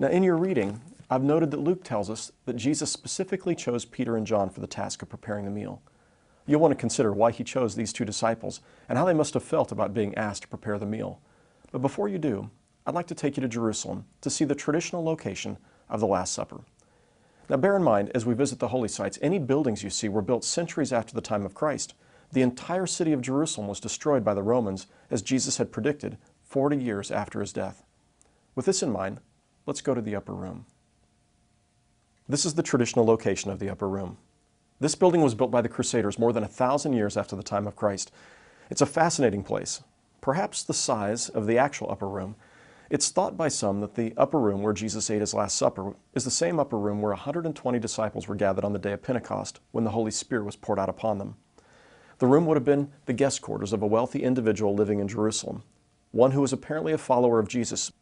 Now, in your reading, I've noted that Luke tells us that Jesus specifically chose Peter and John for the task of preparing the meal. You'll want to consider why he chose these two disciples and how they must have felt about being asked to prepare the meal. But before you do, I'd like to take you to Jerusalem to see the traditional location of the Last Supper. Now, bear in mind, as we visit the holy sites, any buildings you see were built centuries after the time of Christ. The entire city of Jerusalem was destroyed by the Romans, as Jesus had predicted 40 years after his death. With this in mind, let's go to the upper room. This is the traditional location of the upper room. This building was built by the Crusaders more than 1,000 years after the time of Christ. It's a fascinating place, perhaps the size of the actual upper room. It's thought by some that the upper room where Jesus ate his Last Supper is the same upper room where 120 disciples were gathered on the day of Pentecost when the Holy Spirit was poured out upon them. The room would have been the guest quarters of a wealthy individual living in Jerusalem, one who was apparently a follower of Jesus